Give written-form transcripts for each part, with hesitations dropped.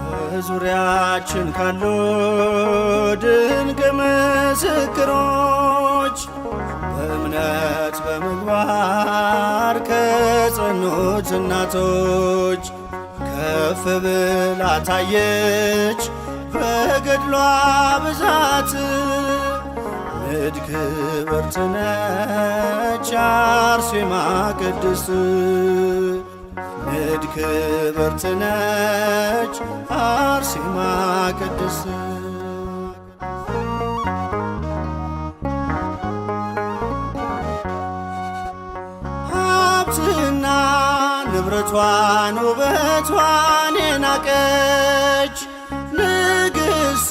በዙሪያችን ካሉ ድንቅ ምስክሮች በእምነት በምግባር ከጸኑት እናቶች ከፍ ብላ ታየች በገድሏ ብዛት። ንድ ክብርት ነች አርሴማ ቅድስት፣ ንድ ክብርት ነች አርሴማ ቅድስት። ሀብትና ንብረቷን ውበቷን የናቀች ንግሥት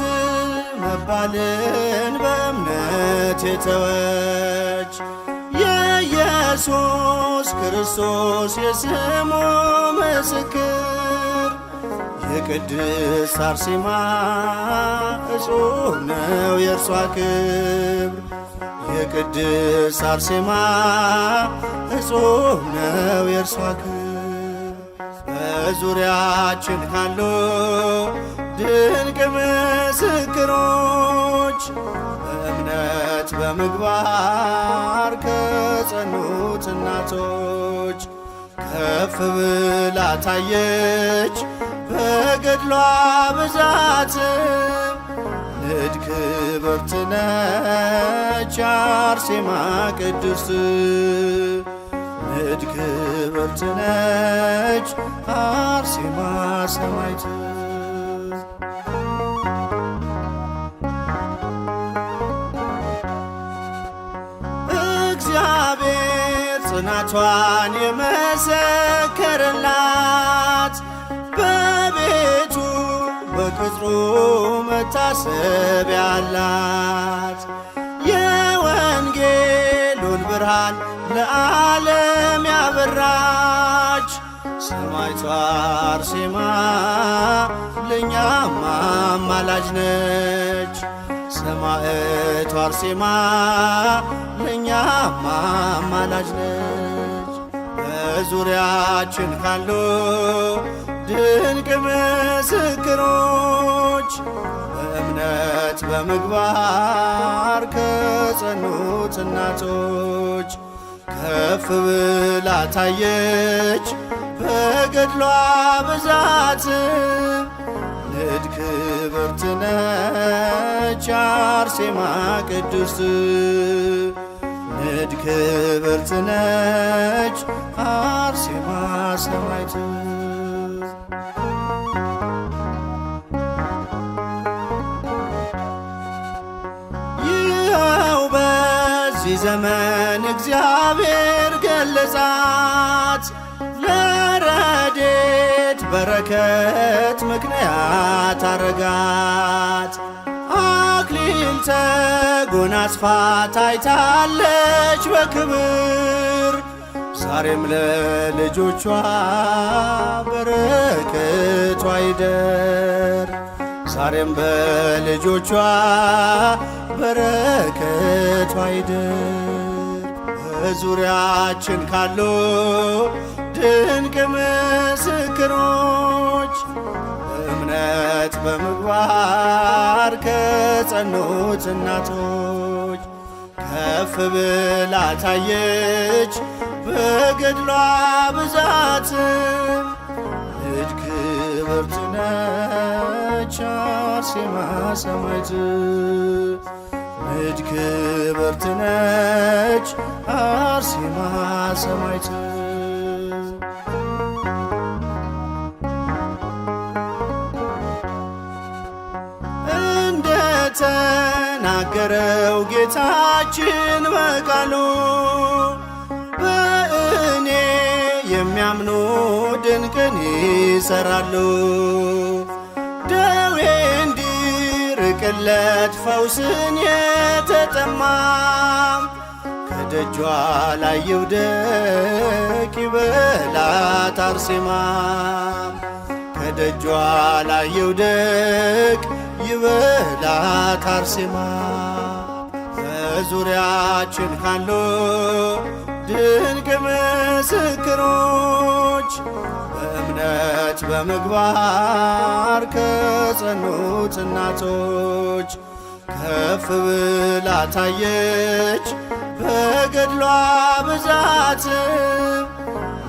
መባልን በእምነት የተወች የኢየሱስ ክርስቶስ የስሙ ምስክር የቅድስት አርሴማ እጹብ ነው የእርሷ ክብር። የቅድስት አርሴማ እጹብ ነው የእርሷ ክብር። በዙሪያችን ካሉ ድንቅ ምስክሮች በእምነት በምግባር ከጸኑት እናቶች ከፍ ብላ ታየች በገድሏ ብዛት። ንድ ክብርት ነች አርሴማ ቅድስት፣ ንድ ክብርት ነች አርሴማ ሰማዕት። እግዚአብሔር ጽናቷን የመሰከረላት በቤቱ በቅጥሩ መታሰቢያ አላት። የወንጌሉን ብርሃን ለዓለም ያበራች ሰማዕቷ አርሴማ ለእኛም አማላጅ ነች። ሰማዕቷ አርሴማ ለእኛም አማላጅ ነች። በዙሪያችን ካሉ ድንቅ ምስክሮች በእምነት በምግባር ከጸኑት እናቶች ከፍ ብላ ታየች በገድሏ ብዛት። ንድ ክብርት ነች አርሴማ ቅድስት፣ ንድ ክብርት ነች አርሴማ ሰማዕት። ይኸው በዚህ ዘመን እግዚአብሔር ገለጻት ለረድኤት በረከት ምክንያት አረጋት። አክሊል ተጎናጽፋ ታይታለች በክብር ዛሬም ለልጆቿ በረከቷ ይደር። ዛሬም በልጆቿ በረከቷ ይደር። በዙሪያችን ካሉ ድንቅ ምስክሮች በእምነት በምግባር ከጸኑት እናቶች ከፍ ብላ ታየች በገድሏ ብዛት። ንድ ክብርት ነች አርሴማ ሰማዕት፣ ንድ ክብርት ነች አርሴማ ሰማዕት። እንደተናገረው ጌታችን በቃሉ በእኔ የሚያምኑ ድንቅን ይሰራሉ። ደዌ እንዲርቅለት ፈውስን የተጠማ ከደጇ ላይ ይውደቅ ይበላት አርሴማ ከደጇ ላይ ይውደቅ ይበላት አርሴማ በዙሪያችን ካሉ ድንቅ ምስክሮች በእምነት በምግባር ከጸኑት እናቶች ከፍ ብላ ታየች በገድሏ ብዛት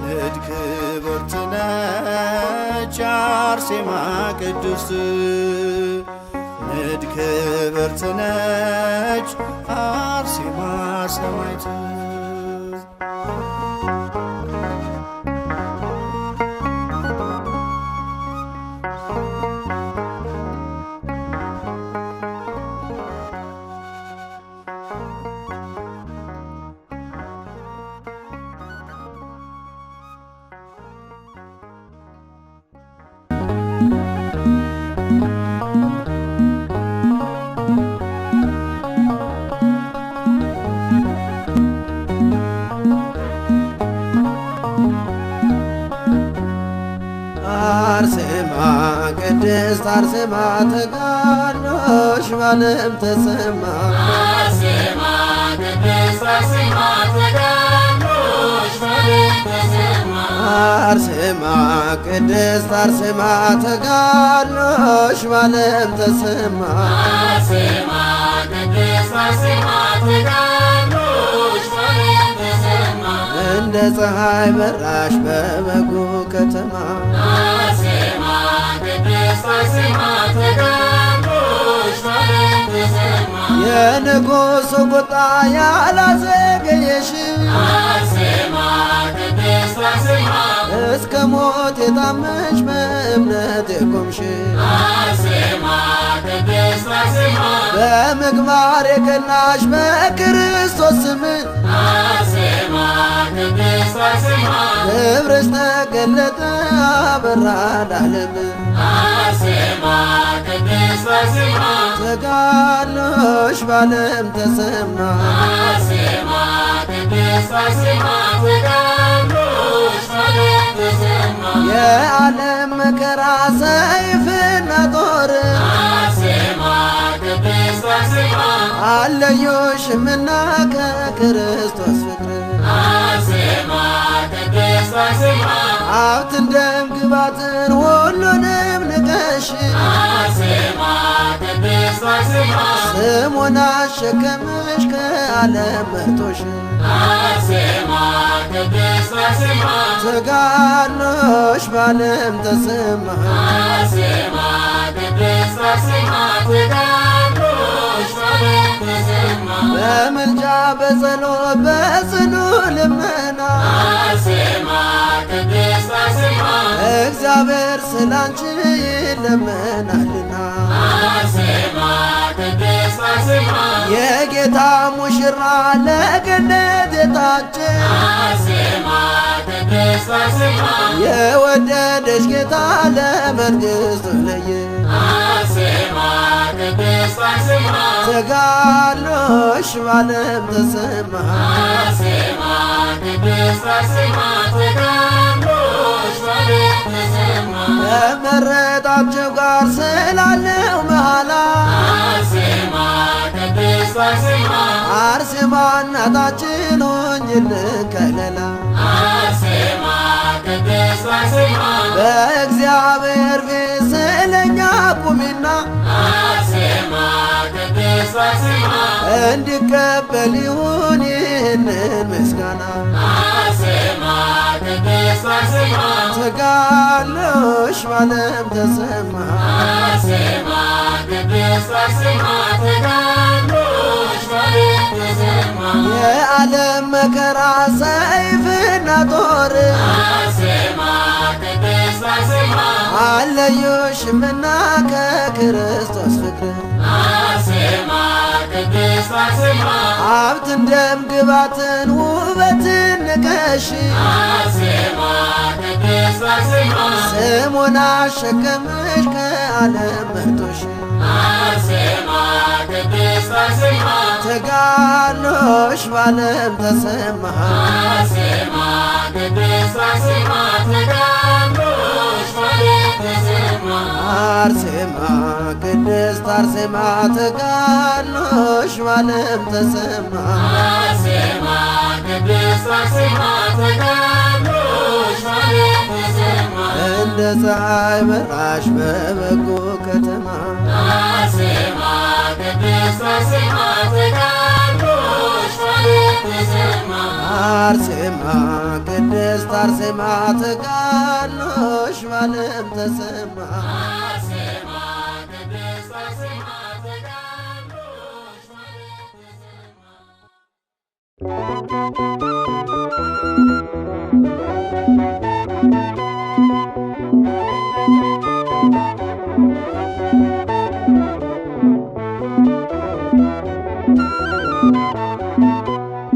ንድ ክብርት ነች አርሴማ ቅድስት ንድ ክብርት ነች አርሴማ ሰማዕት አርሴማ ቅድስት አርሴማ ተጋድሎሽ በዓለም ተሰማ አርሴማ ቅድስት አርሴማ ተጋድሎሽ በዓለም ተሰማ አርሴማ ቅድስት አርሴማ ተጋድሎሽ በዓለም ተሰማ አርሴማ ቅድስት አርሴማ ተጋድሎሽ በዓለም ተሰማ እንደ ፀሐይ በራሽ በበጉ ከተማ አርሴማ ቅድስት አርሴማ ተጋድሎሽ በዓለም ተሰማ የንጉሡ ቁጣ ያላዘገየሽ አርሴማ ቅድስት አርሴማ እስከ ሞት የታመንሽ በእምነት የቆምሽ አርሴማ ቅድስት አርሴማ በምግባር የቀናሽ በክርስቶስ ስም አርሴማ ቅድስት አርሴማ ክብርሽ ተገለጠ አበራ ለዓለም አርሴማ ቅድስት አርሴማ ተጋድሎሽ በዓለም ተሰማ አርሴማ ቅድስት አርሴማ ተጋድሎሽ በዓለም ተሰማ የዓለም መከራ ሰይፍና ጦር አርሴማ ቅድስት አርሴማ አለዮሽምና ከክርስቶስ ፍቅር አርሴማ ቅድስት አርሴማ ሀብትን ደም ግባትን ሁሉንም ንቀሽ አርሴማ ቅድስት አርሴማ ስሙን አሸከመሽ ከዓለም መርጦሽ አርሴማ ቅድስት አርሴማ ተጋድሎሽ በዓለም ተሰማ አርሴማ ቅድስት አርሴማ ተጋድሎሽ በዓለም ተሰማ በምልጃ በጸሎት በጽኑ ልመና አርሴማ ቅድስት አርሴማ እግዚአብሔር ስላንቺ ይለመናልና አርሴማ ቅድስት አርሴማ የጌታ ሙሽራ ለገነት የታጨ አርሴማ ቅድስት አርሴማ የወደደሽ ጌታ ለመንግሥቱ ለየ አርሴማ ቅድስት አርሴማ ተጋድሎሽ በዓለም ተሰማ አርሴማ ቅድስት አርሴማ ተጋድሎሽ በዓለም ተሰማ ከመረጣቸው ጋር ስላለው መሃላ አርሴማ ቅድስት አርሴማ አርሴማ እናታችን ሆኝልን ከለላ አርሴማ ቅድስት አርሴማ በእግዚአብሔር ፊት ስለኛ ቁሚና አርሴማ ቅድስት አርሴማ እንዲቀበል ይሁን ይህንን ምስጋና አርሴማ ቅድስት አርሴማ ተጋድሎሽ በዓለም ተሰማ አርሴማ ቅድስት አርሴማ ተጋድሎሽ በዓለም ተሰማ የዓለም መከራ ሰይፍና ጦር አርሴማ ቅድስት አርሴማ አለዮሽምና ከክርስቶስ ፍቅር አርሴማ ቅድስት አርሴማ ሀብትን ደም ግባትን ውበትን ንቀሽ አርሴማ ቅድስት አርሴማ ስሙን አሸከመሽ ከዓለም መርጦሽ አርሴማ ቅድስት አርሴማ ተጋድሎሽ ባለም ተሰማ አርሴማ ቅድስት አርሴማ ተጋድሎሽ ባለም ተሰማ አርሴማ ቅድስት አርሴማ ተጋድሎሽ ባለም ተሰማ አርሴማ ቅድስት አርሴማ ተጋድሎሽ ባለም ተሰማ እንደ ፀሐይ በራሽ በበጎ ከተማ አርሴማ ቅድስት አርሴማ ተጋድሎሽ ባለም ተሰማ አርሴማ ቅድስት አርሴማ ተጋድሎሽ ባለም ተሰማ አርሴማ ቅድስት አርሴማ ተጋድሎሽ ባለም ተሰማ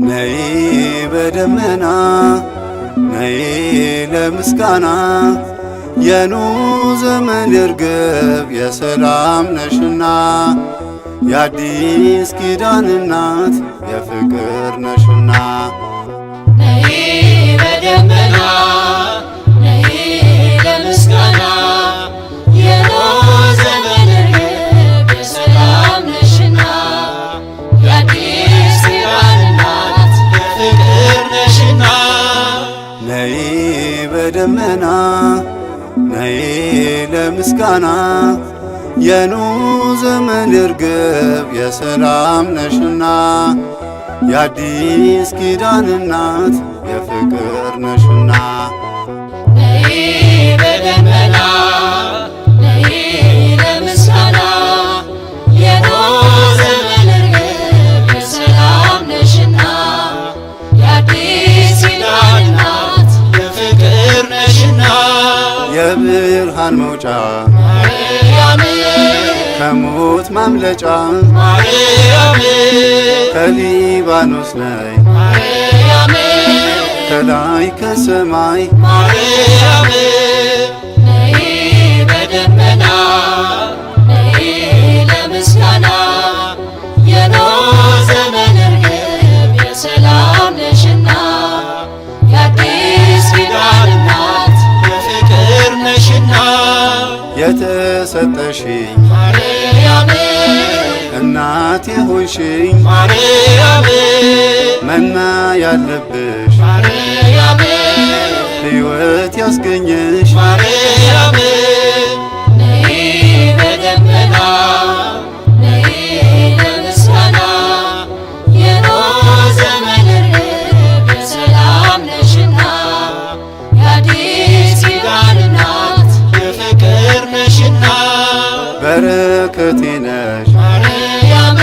ነይ በደመና ነይ ለምስጋና የኖኅ ዘመን ርግብ የሰላም ነሽና የአዲስ ኪዳን እናት የፍቅር ነሽና ነይ በደመና ነይ ለምስጋና የኖኅ ዘመን ርግብ የሰላም ነሽና የአዲስ ኪዳን እናት የፍቅር ነሽና ነይ በደመና ነይ ለምስጋና የኖኅ ዘመን ርግብ የሰላም ነሽና የአዲስ ኪዳን እናት የፍቅር ነሽና ነይ በደመና ነይ ለምስጋና የኖኅ ዘመን ርግብ የሰላም ነሽና የአዲስ ኪዳን እናት የፍቅር ነሽና የብርሃን መውጫ ማርያም ከሞት ማምለጫ ማርያም ከሊባኖስ ነይ ማርያም ከላይ ከሰማይ ማርያም ነይ በደመና ነይ ለምስጋና የኖኅ ዘመን ርግብ የሰላም ነሽና የአዲስ ኪዳን እናት የፍቅር ነሽና የተሰጠሽኝ ማርያም እናቴ ሆንሽኝ ማርያም መና ያለብሽ ማርያም ሕይወት ያስገኘሽ ማርያም ነይ በደመና ነይ ለምስጋና የኖኅ ዘመን ርግብ የሰላም ነሽና የአዲስ ኪዳን እናት የፍቅር ነሽና በረከቴ ነሽ ማርያም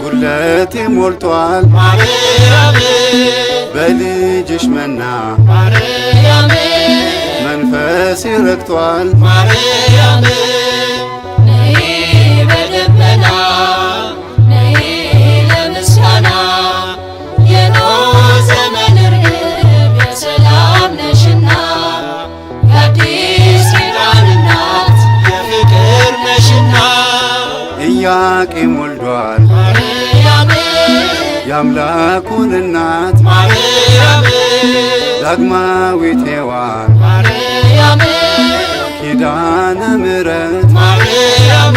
ጉድለቴ ሞልቷል ማርያም በልጅሽ መና ማርያም መንፈሴ ረክቷል ማርያም ነይ በደመና ነይ ለምስጋና የኖኅ ዘመን ርግብ የሰላም ነሽና የአዲስ ኪዳን እናት የፍቅር ነሽና ኢያቄም ወልዷል ማርያም የአምላኩን እናት ማርያም ዳግማዊት ሔዋን ማርያም ኪዳነ ምሕረት ማርያም